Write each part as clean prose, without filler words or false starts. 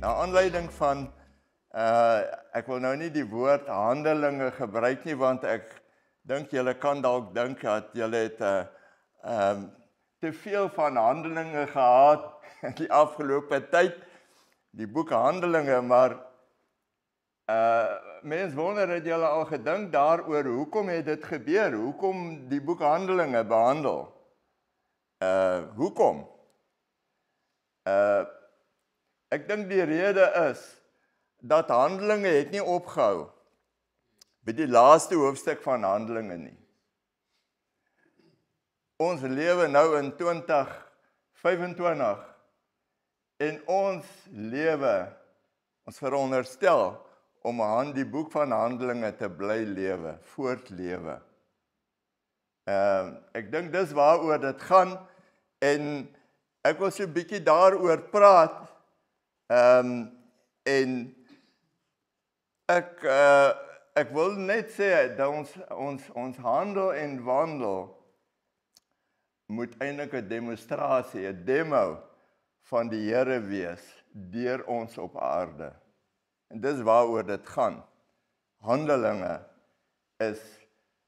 Na aanleiding van, ek wil nou nie die woord handelinge gebruik nie, want ek dink julle kan dalk dink dat julle het te veel van Handelinge gehad in die afgelope tyd, die boek Handelinge, maar mens wonder, het julle al gedink daaroor, hoekom het dit gebeur? Hoekom die boek Handelinge behandel? Hoekom? Ek dink die rede is, dat Handelinge het nie opgehou by die laaste hoofstuk van Handelinge nie. Ons lewe nou in 2025 en ons lewe, ons veronderstel om aan die boek van Handelinge te bly lewe, voortlewe. Ek dink dis waaroor dit gaan en ek wil so 'n bietjie daaroor praat en ek wil net sê dat ons handel en wandel moet eintlik 'n demonstrasie, 'n demo van die Here wees deur ons op aarde. En dis waaroor dit gaan. Handelinge is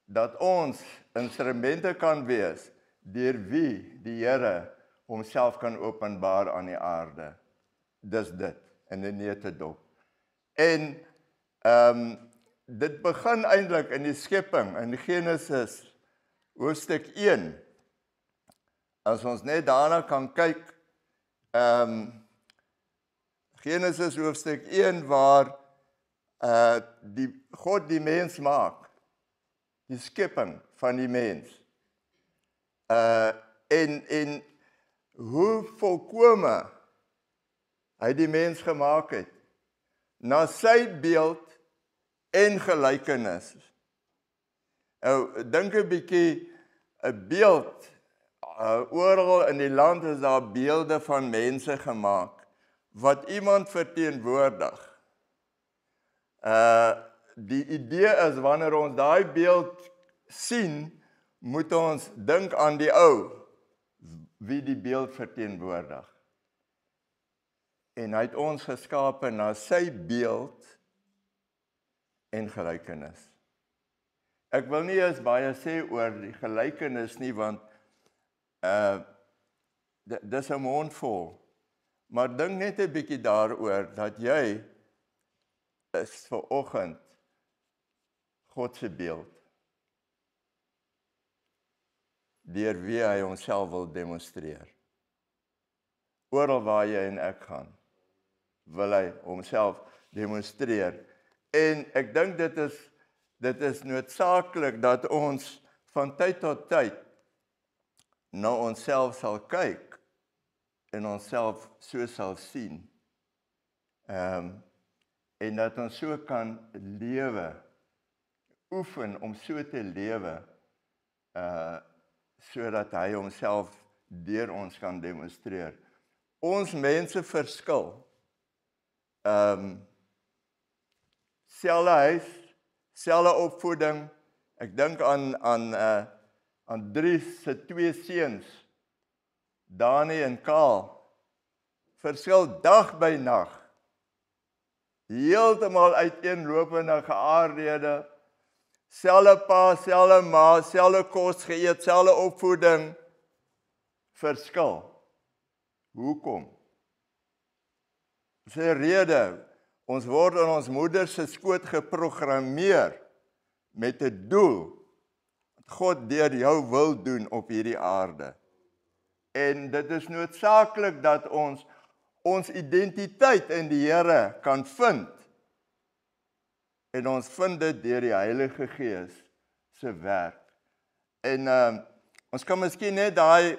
dat ons instrumente kan wees deur wie die Here homself kan openbaar aan die aarde. Dis dit in 'n neutedop. En dit begin eintlik in die skepping, in Genesis hoofstuk 1. As ons net daarna kan kyk, Genesis hoofstuk 1 waar God die mens maak, die skepping van die mens. En hoe volkome hy die mens gemaak het, na sy beeld en gelykenis. Nou, dink 'n bietjie, 'n beeld, oral in die land is daar beelde van mense gemaak, wat iemand verteenwoordig. Die idee is, wanneer ons daai beeld sien, moet ons dink aan die ou, wie die beeld verteenwoordig. En hy het ons geskape na sy beeld en gelykenis. Ek wil nie eens baie sê oor die gelykenis nie, want dis 'n mondvol. Maar dink net 'n bietjie daaroor, dat jy is vanoggend God se beeld, deur wie hy homself wil demonstreer. Oral waar jy en ek gaan, wil hy homself demonstreer. En ek dink dit is noodsaaklik dat ons van tyd tot tyd na onsself sal kyk en onsself so sal sien. En dat ons so kan lewe, oefen om so te lewe, sodat hy homself deur ons kan demonstreer. Ons mense verskil. Selfe huis, selfe opvoeding. Ek dink aan Dries se 2 seuns, Dani en Kaal, verskil dag by nag. Heeltemal uiteenlopende geaardhede, selfe pa, selfe ma, selfe kos geëet, selfe opvoeding, verskil. Hoekom? Dis 'n rede. Ons word in ons moeder se skoot geprogrammeer met 'n doel, wat God deur jou wil doen op hierdie aarde. En dit is noodsaaklik dat ons identiteit in die Here kan vind. En ons vind dit deur die Heilige Gees se werk. En ons kan miskien net daai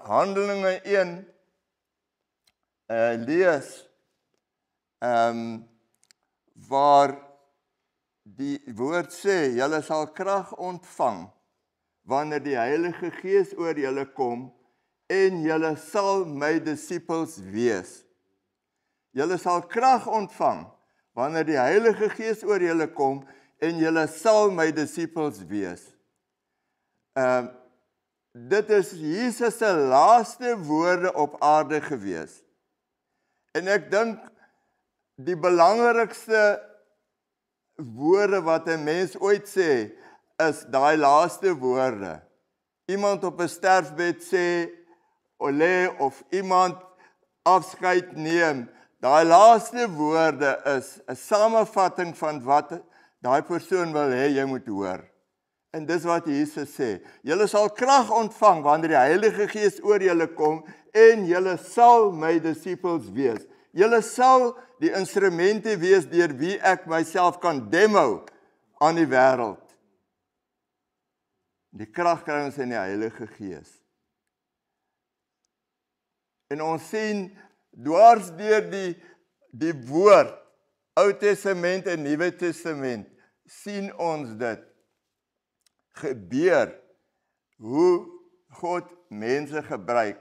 Handelinge 1 lees, waar die woord sê, julle sal krag ontvang, wanneer die Heilige Gees oor julle kom, en julle sal my disippels wees. Julle sal krag ontvang, wanneer die Heilige Gees oor julle kom, en julle sal my disippels wees. Dit is Jesus se laaste woorde op aarde gewees. En ek dink, die belangrikste woorde wat 'n mens ooit sê, is daai laaste woorde. Iemand op 'n sterfbed sê, olé, of iemand afskeid neem, daai laaste woorde is 'n samevatting van wat daai persoon wil hê jy moet hoor. En dis wat Jesus sê, julle sal krag ontvang wanneer die Heilige Gees oor julle kom en julle sal my disippels wees. Julle sal die instrumente wees deur wie ek myself kan demo aan die wêreld. Die krag kry ons in die Heilige Gees. En ons sien dwars deur die woord, Ou Testament en Nuwe Testament, sien ons dit gebeur, hoe God mense gebruik.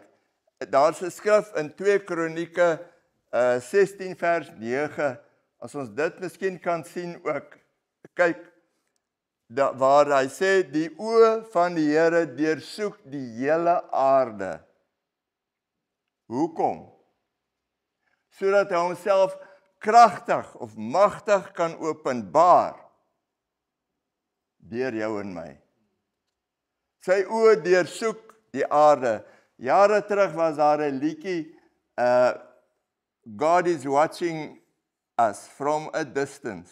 Daar's 'n skrif in 2 Kronieke 16 vers 9, as ons dit miskien kan sien ook, kyk, waar hy sê, die oë van die Here deursoek die hele aarde. Hoekom? Sodat hy homself kragtig of magtig kan openbaar deur jou en my. Sy oë deursoek die aarde. Jare terug was daar 'n liedjie, God is watching us from a distance.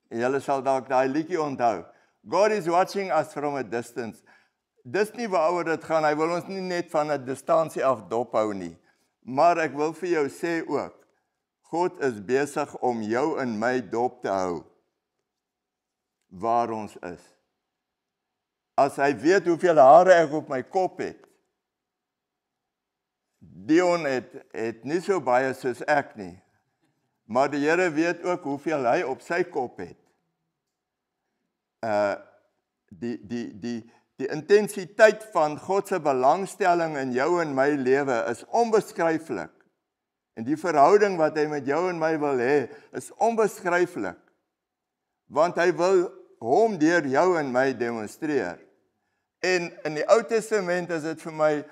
Julle sal dalk daai liedjie onthou. God is watching us from a distance. Dis nie waaroor dit gaan, hy wil ons nie net van 'n distansie af dophou nie. Maar ek wil vir jou sê ook, God is besig om jou en my dop te hou, waar ons is. As hy weet hoeveel hare ek op my kop het, Dion het nie so baie soos ek nie, maar die Here weet ook hoeveel hy op sy kop het. Die intensiteit van God se belangstelling in jou en my lewe is onbeskryflik. En die verhouding wat hy met jou en my wil hê, is onbeskryflik. Want hy wil hom deur jou en my demonstreer. En in die Ou Testament is dit vir my,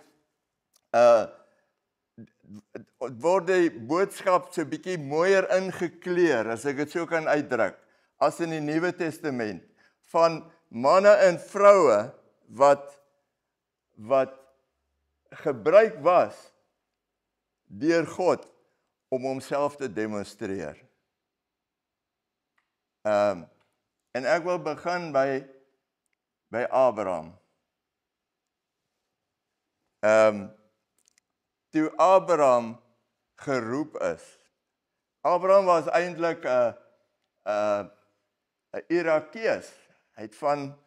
word die boodskap so 'n bietjie mooier ingekleur, as ek dit so kan uitdruk, as in die Nuwe Testament, van manne en vroue wat gebruik was deur God om homself te demonstreer. En ek wil begin by Abraham. Toe Abraham geroep is. Abraham was eintlik 'n Irakees. Hy het van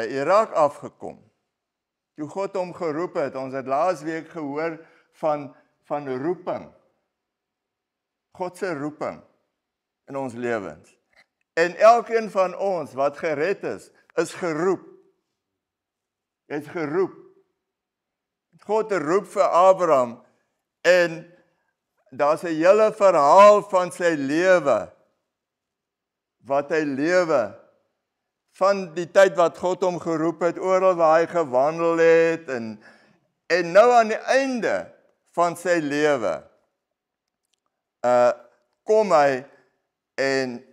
Irak afgekom. Toe God hom geroep het, ons het laasweek gehoor van roeping. God se roeping in ons lewens. En elkeen van ons wat gered is geroep. Hy is geroep. God roep vir Abraham en daar's 'n hele verhaal van sy lewe wat hy lewe van die tyd wat God hom geroep het, oral waar hy gewandel het en nou aan die einde van sy lewe kom hy en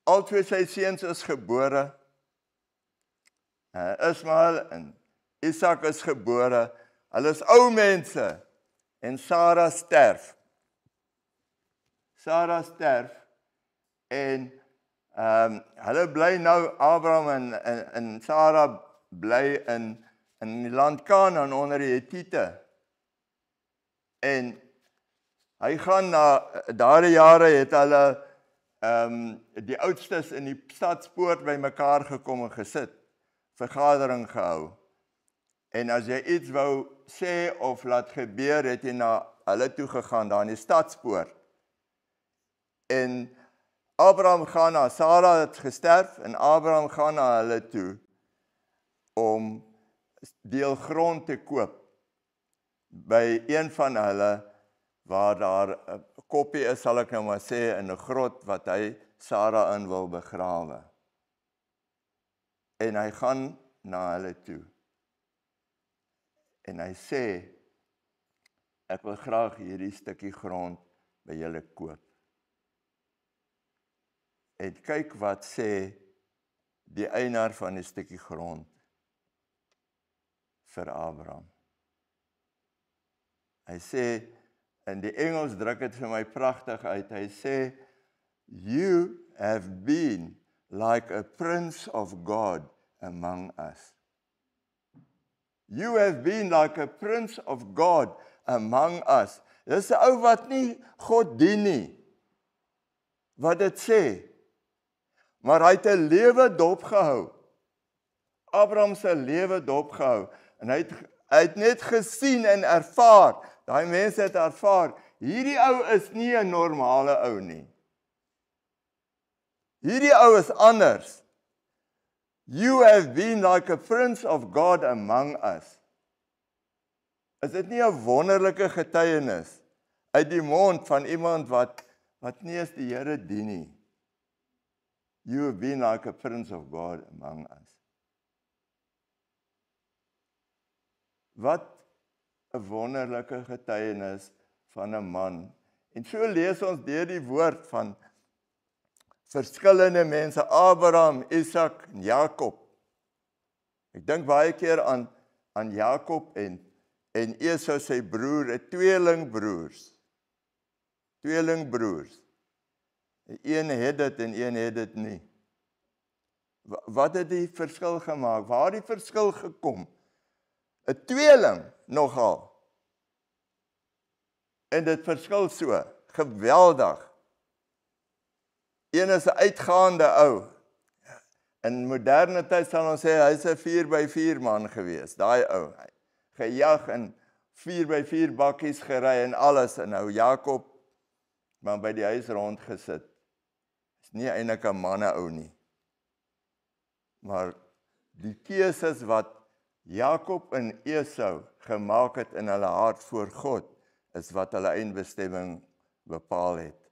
al twee sy seuns is gebore. Ismael en Isak is gebore. Hulle is ou mense en Sara sterf. En hulle bly nou, Abraham en Sara bly in die land Kanaan onder die Hetiete. En hy gaan na daardie jare het hulle die oudstes in die stadspoort by mekaar gekom en gesit, vergadering gehou. En as jy iets wou sê of laat gebeur, het jy na hulle toe gegaan, daar in die stadspoort. En Abraham gaan na, Sara het gesterf, en Abraham gaan na hulle toe, om deel grond te koop, by een van hulle, waar daar 'n koppie is, sal ek nou maar sê, in 'n grot, wat hy Sara in wil begrawe. En hy gaan na hulle toe. En hy sê, ek wil graag hierdie stukkie grond by julle koop. En kyk wat sê die eienaar van die stukkie grond vir Abraham. Hy sê, in die Engels druk dit vir my pragtig uit, hy sê, you have been like a prince of God among us. You have been like a prince of God among us. Dis 'n ou wat nie God dien nie, wat dit sê. Maar hy het 'n lewe dopgehou. Abraham se lewe dopgehou. En hy het net gesien en ervaar, daai mense het ervaar, hierdie ou is nie 'n normale ou nie. Hierdie ou is anders. You have been like a prince of God among us. Is dit nie 'n wonderlike getuienis uit die mond van iemand wat nie eens die Here dien nie? You have been like a prince of God among us. Wat 'n wonderlike getuienis van 'n man. En so lees ons deur die woord van verskillende mense, Abraham, Isak en Jakob. Ek dink baie keer aan Jakob en Esau sy broer, tweelingbroers. Een het dit en een het dit nie. Wat het die verskil gemaak? Waar het die verskil gekom? 'n Tweeling nogal. En dit verskil so, geweldig. Een is 'n uitgaande ou. In moderne tyd sal ons sê, hy's 'n 4x4 man gewees, daai ou. Gejag en 4x4 bakkies gery en alles, en nou Jakob, maar by die huis rondgesit. Is nie eintlik 'n manne ou nie. Maar die keuses wat Jakob en Esau gemaak het in hulle hart voor God, is wat hulle eindbestemming bepaal het.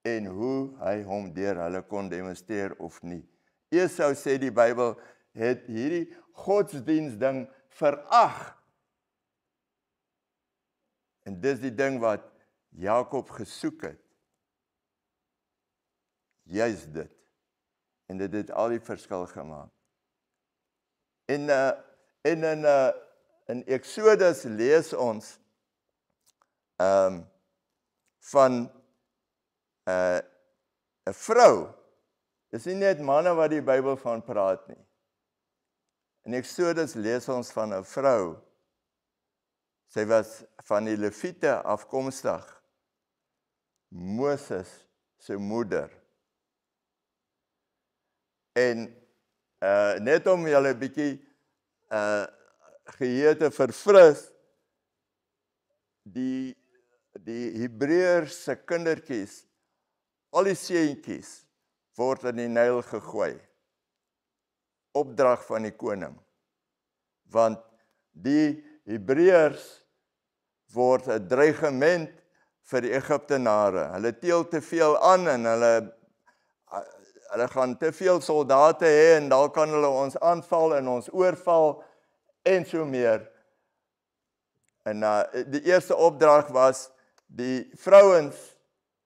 En hoe hy hom deur hulle kon demonstreer of nie. Esau, sê die Bybel, het hierdie godsdiensding verag. En dis die ding wat Jakob gesoek het. Juist dit. En dit het al die verskil gemaak. In Exodus lees ons van 'n vrou. Dis nie net manne wat die Bybel van praat nie. In Exodus lees ons van 'n vrou. Sy was van die Lewiete afkomstig. Moses se moeder. En net om julle 'n bietjie geheue te verfris, die Hebreërs se kindertjies, al die seentjies, word in die Nyl gegooi. Opdrag van die koning. Want die Hebreërs word 'n dreigement vir die Egiptenare. Hulle teel te veel aan en hulle gaan te veel soldate hê en dan kan hulle ons aanval en ons oorval en so meer. En die eerste opdrag was die vrouens,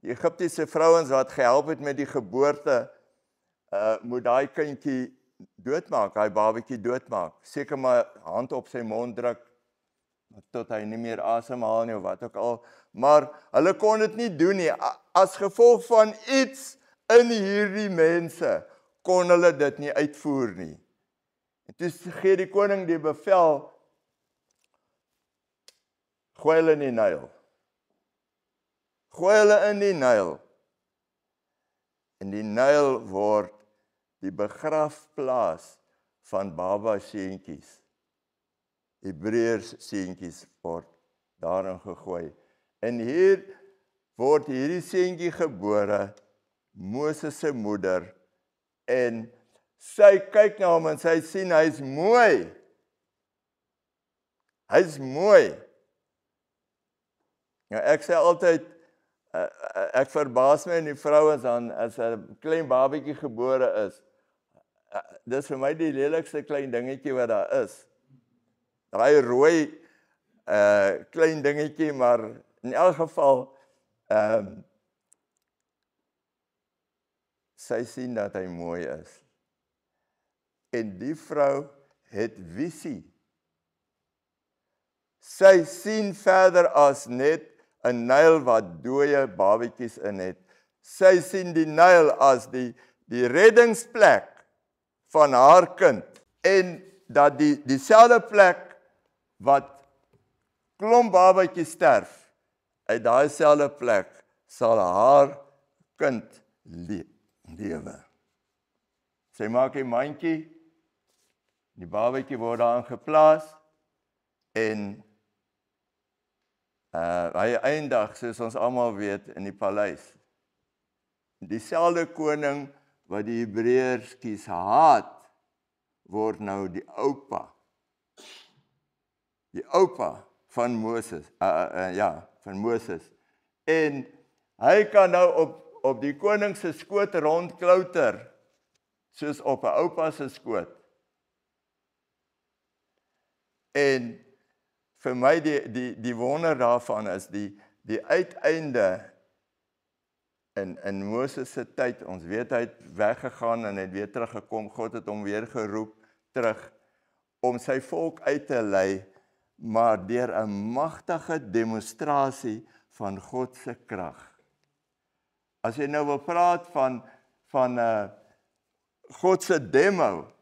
die Egiptiese vrouens wat gehelp het met die geboorte, moet daai kindjie doodmaak, daai babatjie doodmaak. Seker maar hand op sy mond druk tot hy nie meer asemhaal nie of wat ook al. Maar hulle kon dit nie doen nie. As gevolg van iets in hierdie mense kon hulle dit nie uitvoer nie. En toe gee die koning die bevel, gooi hulle in die Nyl. Gooi hulle in die Nyl. En die Nyl word die begrafplaas van baba seentjies. Hebreërs seentjies word daarin gegooi. En hier word hierdie seentjie gebore, Moses se moeder, en sy kyk na hom en sy sien hy's mooi. Hy's mooi. Nou ek sê altyd, ek verbaas my in die vrouens aan, as 'n klein babatjie gebore is, dis vir my die lelikste klein dingetjie wat daar is. Daai rooi klein dingetjie, maar in elk geval, sy sien dat hy mooi is. En die vrou het visie. Sy sien verder as net 'n Nyl wat dooie babetjies in het. Sy sien die Nyl as die reddingsplek van haar kind. En dat dieselfde plek wat klomp babetjies sterf, uit daai selfde plek sal haar kind lewe. Sy maak 'n mandjie, die babetjie word daarin geplaas en hy eindig, soos ons almal weet, in die paleis. Dieselfde koning wat die Hebreërs haat, word nou die oupa. Die oupa van Moses, van Moses. En hy kan nou op die koning se skoot rondklouter, soos op 'n oupa se skoot. En vir my die wonder daarvan is die uiteinde in Moses se tyd. Ons weet hy het weggegaan en het weer teruggekom. God het hom weer geroep terug om sy volk uit te lei, maar deur 'n magtige demonstrasie van God se krag. As jy nou wil praat van God se demo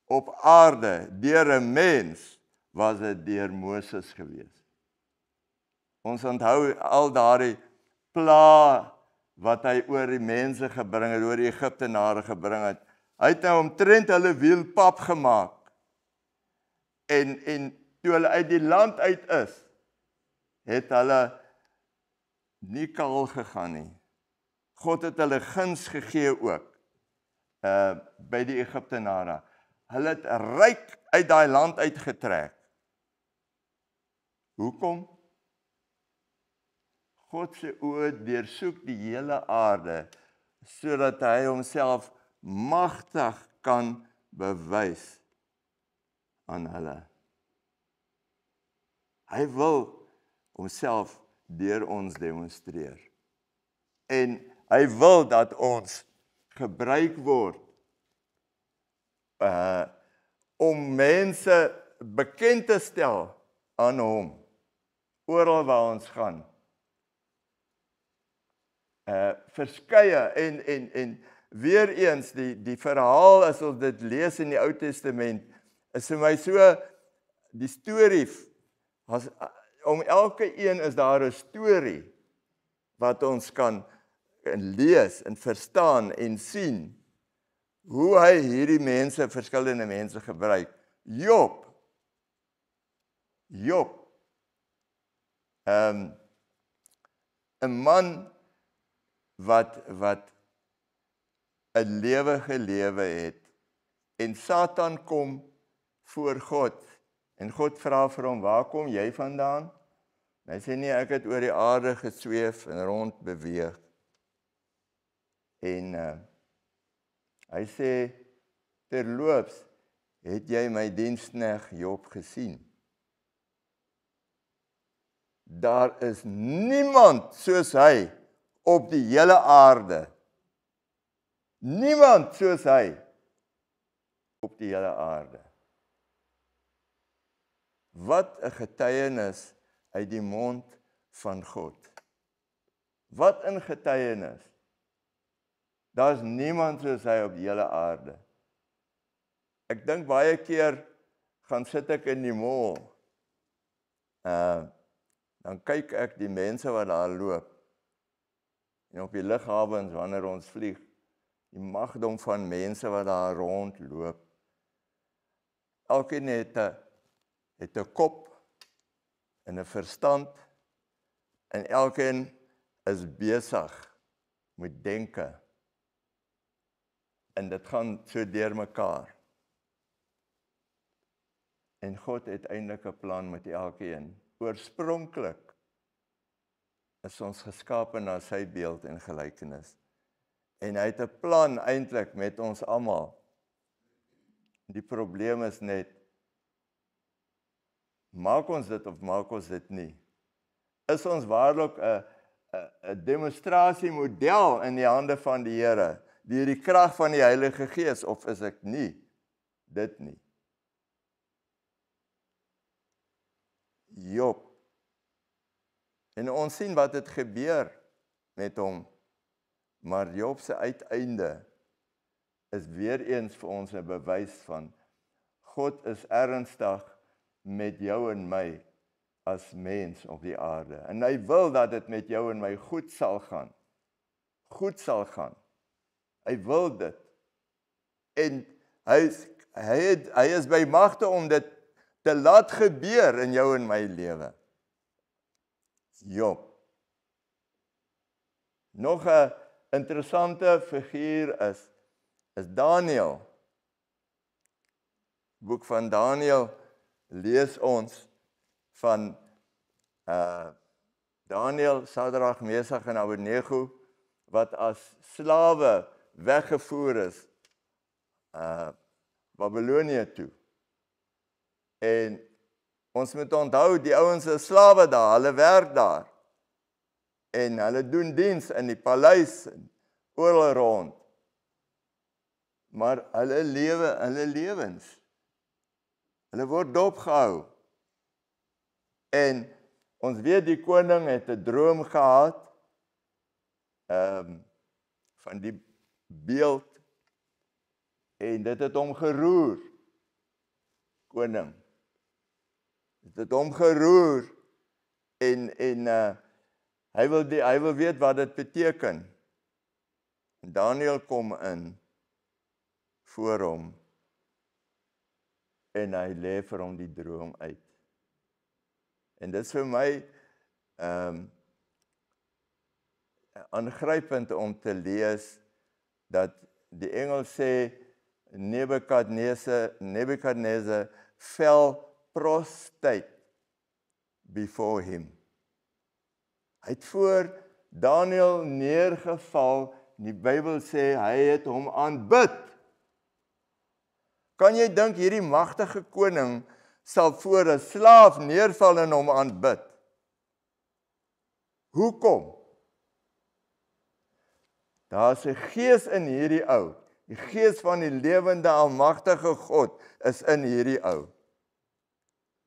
op aarde deur 'n mens, was dit deur Moses gewees. Ons onthou al daardie pla wat hy oor die mense gebring het, oor die Egiptenare gebring het. Hy het nou omtrent hulle wiel pap gemaak. En toe hulle uit die land uit is, het hulle nie kaal gegaan nie. God het hulle guns gegee ook, by die Egiptenare. Hulle het ryk uit daai land uitgetrek. Hoekom? God se oë deursoek die hele aarde, sodat hy homself magtig kan bewys aan hulle. Hy wil homself deur ons demonstreer. En hy wil dat ons gebruik word om mense bekend te stel aan hom, oral waar ons gaan. Verskeie en weer eens die verhaal, as ons dit lees in die Ou Testament, is vir my so, die storie, om elke een is daar 'n storie, wat ons kan lees en verstaan en sien, hoe hy hierdie mense, verskillende mense gebruik. Job, 'n man wat 'n lewe gelewe het, en Satan kom voor God, en God vra vir hom, waar kom jy vandaan? En hy sê, nee, ek het oor die aarde gesweef en rond beweeg. En hy sê, terloops, het jy my diensknegt Job gesien? Daar is niemand soos hy op die hele aarde. Niemand soos hy op die hele aarde. Wat 'n getuienis uit die mond van God. Wat 'n getuienis. Daar's niemand soos hy op die hele aarde. Ek dink baie keer gaan sit ek in die mall. Dan kyk ek die mense wat daar loop. En op die lughawens wanneer ons vlieg, die magdom van mense wat daar rondloop. Elkeen het 'n kop en 'n verstand, en elkeen is besig met denke. En dit gaan so deur mekaar. En God het eintlik 'n plan met elkeen. Oorspronklik is ons geskape na sy beeld en gelykenis. En hy het 'n plan eintlik met ons almal. Die probleem is net, Maak ons dit of maak ons dit nie? Is ons waarlik 'n demonstrasiemodel in die hande van die Here, deur die krag van die Heilige Gees, of is ek nie? Dit nie. Job. En ons sien wat het gebeur met hom. Maar Job se uiteinde is weer eens vir ons 'n bewys van God is ernstig met jou en my as mens op die aarde. En hy wil dat dit met jou en my goed sal gaan. Goed sal gaan. Hy wil dit. En hy is by magte om dit te laat gebeur in jou en my lewe. Job. Nog 'n interessante figuur is Daniël. Boek van Daniël lees ons van Daniël, Sadrag, Mesach en Abednego wat as slawe weggevoer is Babylonië toe. En ons moet onthou, die ouens is slawe daar, hulle werk daar. En hulle doen diens in die paleis en oral rond. Maar hulle lewens, hulle word dopgehou. En ons weet die koning het 'n droom gehad van die beeld en dit het hom geroer. Koning. Dit het hom geroer en hy wil weet wat dit beteken. En Daniël kom in voor hom en hy lê vir hom die droom uit. En dit is vir my aangrypend om te lees dat die engel sê Nebukadnezar fell prostrate before him. Hy het voor Daniël neergeval, en die Bybel sê hy het hom aanbid. Kan jy dink hierdie magtige koning sal voor 'n slaaf neerval en hom aanbid? Hoekom? Daar's 'n gees in hierdie ou. Die gees van die lewende almagtige God is in hierdie ou.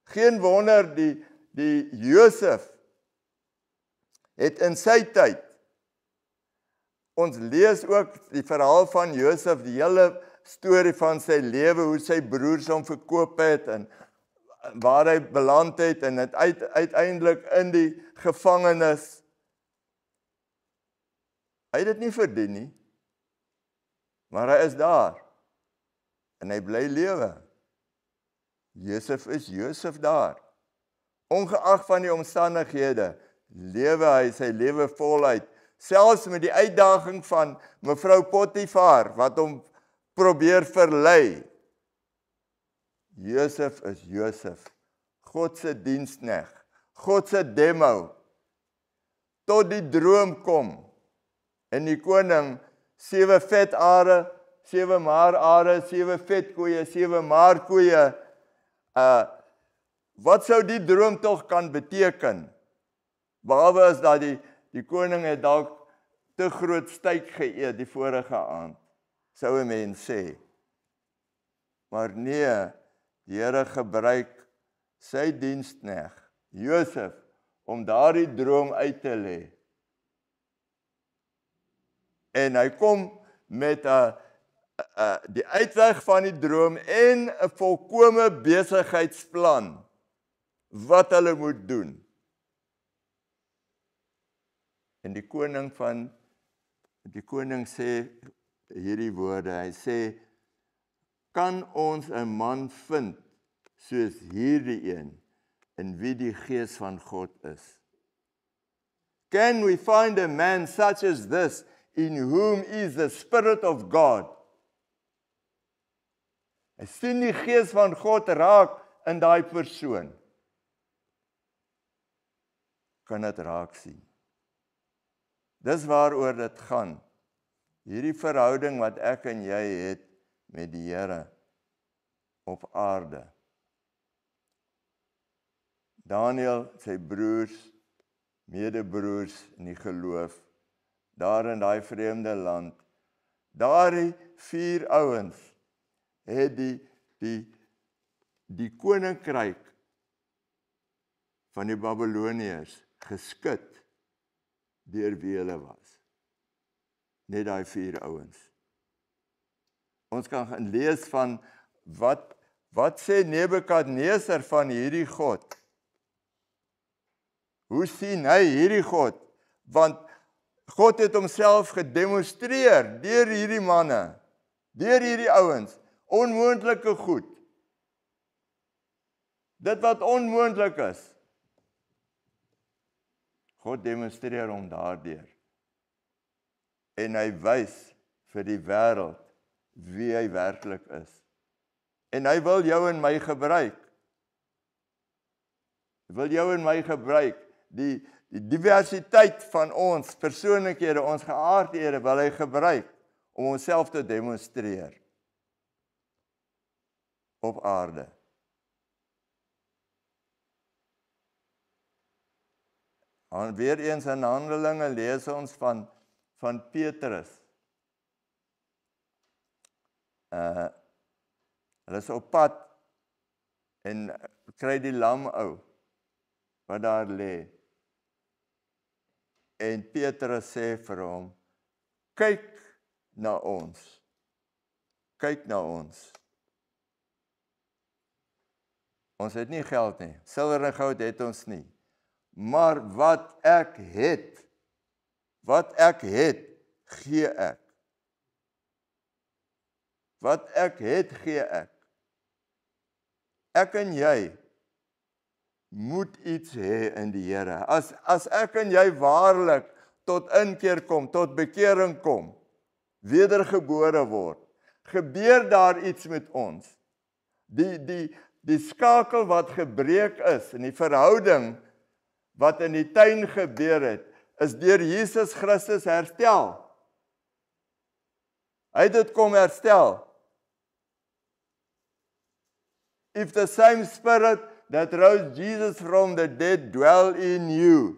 Geen wonder die Josef het in sy tyd, ons lees ook die verhaal van Josef, die hele storie van sy lewe, hoe sy broers hom verkoop het en waar hy beland het en het uiteindelik in die gevangenis. Hy het dit nie verdien nie, maar hy is daar en hy bly lewe. Josef is Josef daar. Ongeag van die omstandighede, lewe hy sy lewe voluit, selfs met die uitdaging van mevrou Potifar, wat hom probeer verlei. Josef is Josef, God se diensknegt, God se demo, tot die droom kom, en die koning, 7 vet are, 7 maar are, 7 vet koeie, 7 maar koeie, wat sou die droom tog kan beteken? Behalwe as dat die koning het dalk te groot styk geëet die vorige aand, sou 'n mens sê. Maar nee, die Here gebruik sy diensknegt, Josef, om daardie droom uit te lê. En hy kom met die uitweg van die droom en 'n volkomme besigheidsplan wat hulle moet doen. En die koning sê hierdie woorde, hy sê, kan ons 'n man vind soos hierdie een, in wie die gees van God is? Can we find a man such as this, in whom is the Spirit of God? Hy sien die gees van God raak in daai persoon. Kan dit raak sien. Dis waaroor dit gaan. Hierdie verhouding wat ek en jy het met die Here op aarde. Daniel, sy broers, medebroers in die geloof, daar in daai vreemde land, daardie 4 ouens het die koninkryk van die Babyloniërs geskit deur wie hulle was. Net daai 4 ouens. Ons kan gaan lees van wat sê Nebukadneser van hierdie God? Hoe sien hy hierdie God? Want God het homself gedemonstreer deur hierdie manne, deur hierdie ouens, onmoontlike goed. Dit wat onmoontlik is. God demonstreer hom daardeur. En hy wys vir die wêreld wie hy werklik is. En hy wil jou en my gebruik. Hy wil jou en my gebruik. Die diversiteit van ons persoonlikhede, ons geaardhede wil hy gebruik om homself te demonstreer op aarde. En weer eens in Handelinge lees ons van Petrus. Hulle is op pad en kry die lam ou wat daar lê. En Petrus sê vir hom, kyk na ons. Kyk na ons. Ons het nie geld nie. Silwer en goud het ons nie. Maar wat ek het, gee ek. Wat ek het, gee ek. Ek en jy moet iets hê in die Here. As ek en jy waarlik tot inkeer kom, tot bekering kom, wedergebore word, gebeur daar iets met ons. Die skakel wat gebreek is, en die verhouding wat in die tuin gebeur het, is deur Jesus Christus herstel. Hy het dit kom herstel. If the same spirit that rose Jesus from the dead dwell in you.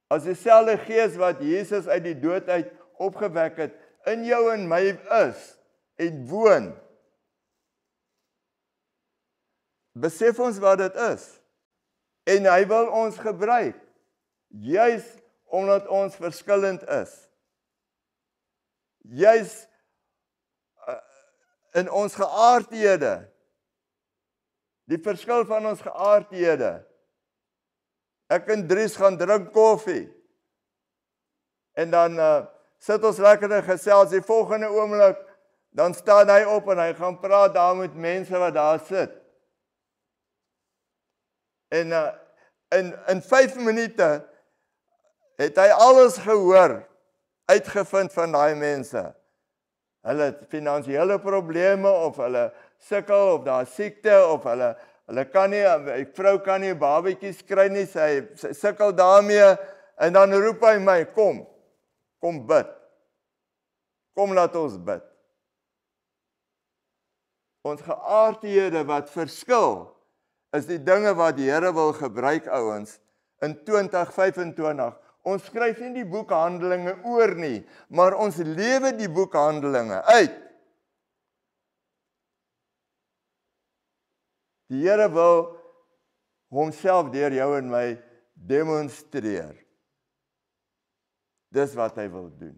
As dieselfde gees wat Jesus uit die dood uit opgewek het, in jou en my is en woon. Besef ons wat dit is. En hy wil ons gebruik, juis omdat ons verskillend is. Juis in ons geaardhede, die verskil van ons geaardhede. Ek en Dries gaan drink koffie, en dan sit ons lekker en gesels, die volgende oomblik, dan staan hy op en hy gaan praat daar met mense wat daar sit. En in 5 minute het hy alles gehoor, uitgevind van daai mense. Hulle het finansiële probleme, of hulle sukkel, of daar siekte, of hulle kan nie, die vrou kan nie babatjies kry nie, sy sukkel daarmee, en dan roep hy my, kom bid. Kom laat ons bid. Ons geaardhede wat verskil, is die dinge wat die Here wil gebruik, ouens, in 2025. Ons skryf nie die boek Handelinge oor nie, maar ons lewe die boek Handelinge uit. Die Here wil homself deur jou en my demonstreer. Dis wat hy wil doen.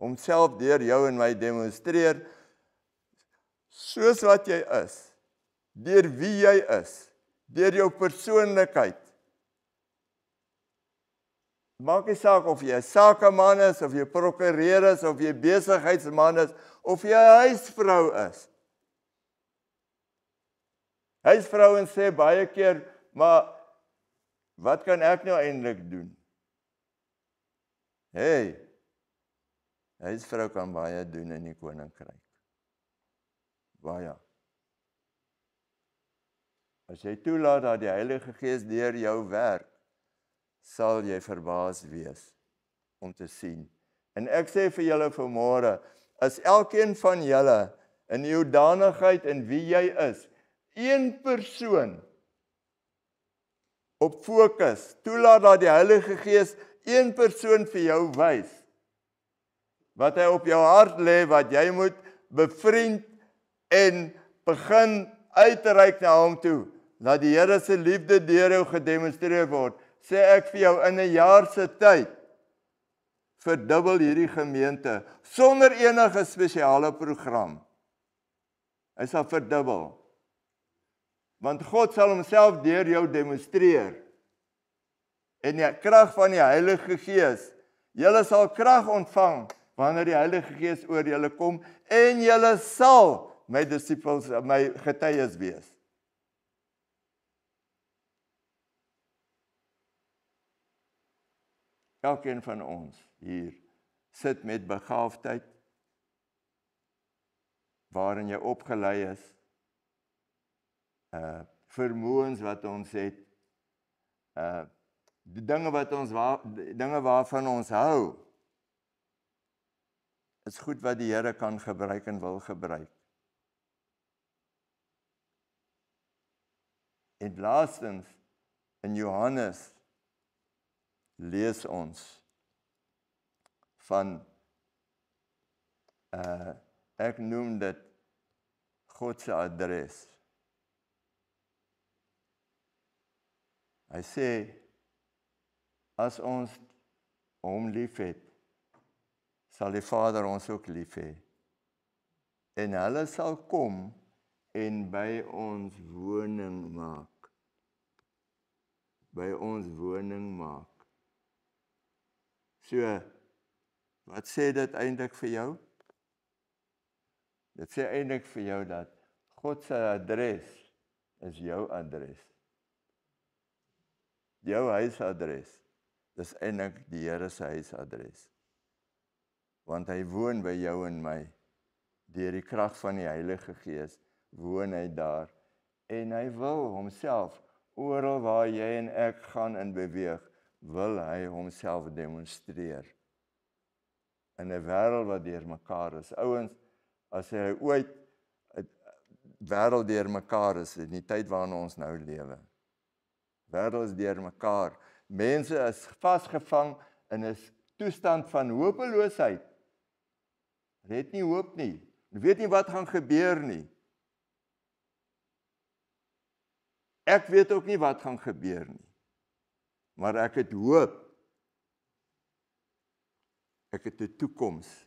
Homself deur jou en my demonstreer, soos wat jy is. Deur wie jy is, deur jou persoonlikheid. Maak nie saak of jy 'n sakeman is, of jy prokureur is, of jy besigheidsman is, of jy 'n huisvrou is. Huisvrouens sê baie keer, maar wat kan ek nou eintlik doen? Hey, huisvrou kan baie doen in die koninkryk. Baie. As jy toelaat dat die Heilige Gees deur jou werk, sal jy verbaas wees om te sien. En ek sê vir julle vanmôre, as elkeen van julle in die hoedanigheid en wie jy is, een persoon op fokus. Toelaat dat die Heilige Gees een persoon vir jou wys, wat hy op jou hart lê, wat jy moet bevriend en begin uitreik na hom toe, dat die Here se liefde deur jou gedemonstreer word. Sê ek vir jou, in 'n jaar se tyd, verdubbel hierdie gemeente, sonder enige spesiale program. Hy sal verdubbel. Want God sal homself deur jou demonstreer. En die krag van die Heilige Gees, julle sal krag ontvang, wanneer die Heilige Gees oor julle kom, en julle sal my disippels, my getuies wees. Elkeen van ons hier sit met begaafdheid, waarin jy opgelei is, vermoëns wat ons het, die dinge waarvan ons hou, is goed wat die Here kan gebruik en wil gebruik. En laastens, in Johannes, lees ons van, ek noem dit God se adres. Hy sê, as ons hom lief het, sal die Vader ons ook lief hê. En hulle sal kom en by ons woning maak. By ons woning maak. So, wat sê dit eintlik vir jou? Dit sê eintlik vir jou dat God se adres is jou adres. Jou huisadres, dis eintlik die Here se huisadres. Want hy woon by jou en my. Deur die krag van die Heilige Gees woon hy daar. En hy wil homself, oral waar jy en ek gaan en beweeg, wil hy homself demonstreer. In 'n wêreld wat deurmekaar is. Ouens, as hy ooit 'n wêreld deurmekaar is, in die tyd waarin ons nou lewe. Wêreld is deurmekaar. Mense is vasgevang in 'n toestand van hopeloosheid. Hulle het nie hoop nie. Hulle weet nie wat gaan gebeur nie. Ek weet ook nie wat gaan gebeur nie. Maar ek het hoop. Ek het 'n toekoms.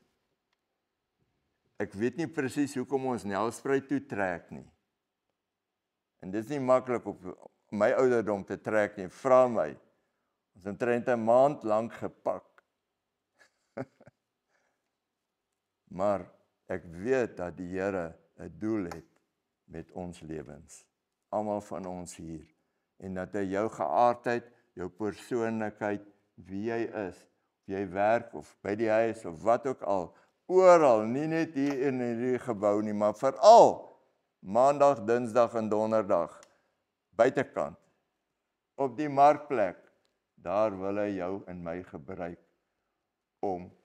Ek weet nie presies hoekom ons Nelspruit toe trek nie. En dit is nie maklik op my ouderdom te trek nie. Vra my. Ons het omtrent 'n maand lank gepak. Maar ek weet dat die Here 'n doel het met ons lewens. Almal van ons hier. En dat hy jou geaardheid, jou persoonlikheid, wie jy is, of jy werk of by die huis of wat ook al, oral, nie net hier in hierdie gebou nie, maar veral Maandag, Dinsdag en Donderdag, buitekant, op die markplek, daar wil hy jou en my gebruik om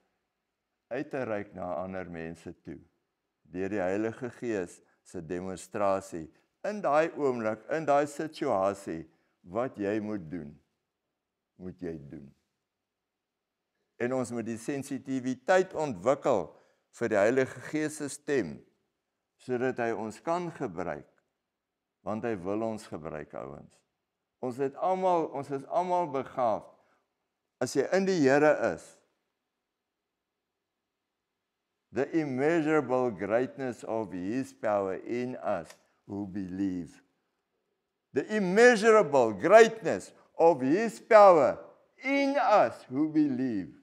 uit te reik na ander mense toe, deur die Heilige Gees se demonstrasie, in daai oomblik, in daai situasie, wat jy moet doen, moet jy doen. En ons moet die sensitiwiteit ontwikkel vir die Heilige Gees se stem, sodat hy ons kan gebruik, want hy wil ons gebruik, ouens. Ons is almal begaafd. As jy in die Here is, the immeasurable greatness of His power in us who believe. The immeasurable greatness of His power in us who believe.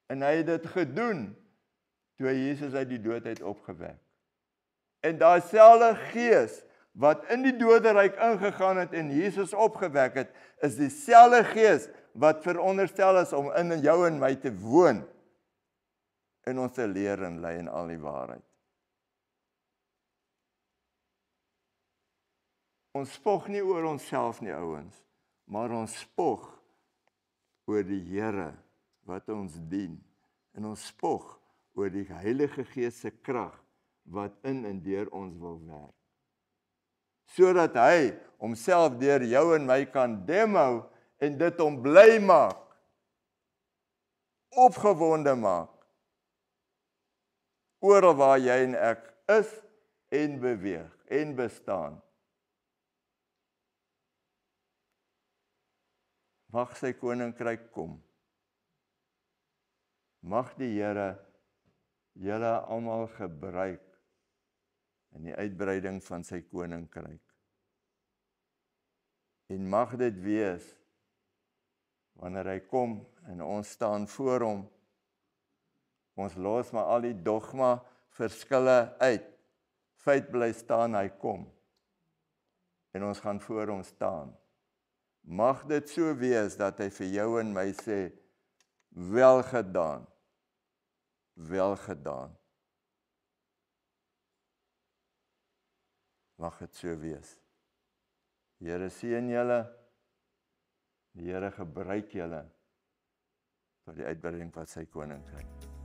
En hy het dit gedoen, toe hy Jesus uit die dood uit opgewek. En daai selfde Gees, wat in die doderyk ingegaan het en Jesus opgewek het, is dieselfde Gees, wat veronderstel is om in jou en my te woon, en ons te leer en lei in al die waarheid. Ons spog nie oor onsself nie, ouens, maar ons spog oor die Here wat ons dien, en ons spog oor die Heilige Gees se krag wat in en deur ons wil werk. sodat hy homself deur jou en my kan demo en dit hom bly maak, opgewonde maak, oral waar jy en ek is en beweeg en bestaan. Mag sy koninkryk kom. Mag die Here julle almal gebruik in die uitbreiding van sy koninkryk. En mag dit wees, wanneer hy kom en ons staan voor hom, ons los maar al die dogma verskille uit, feit bly staan, hy kom, en ons gaan voor hom staan. Mag dit so wees, dat hy vir jou en my sê, wel gedaan, wel gedaan. Mag dit so wees. Die Here seën julle, die Here gebruik julle, tot die uitbreiding van sy koninkryk.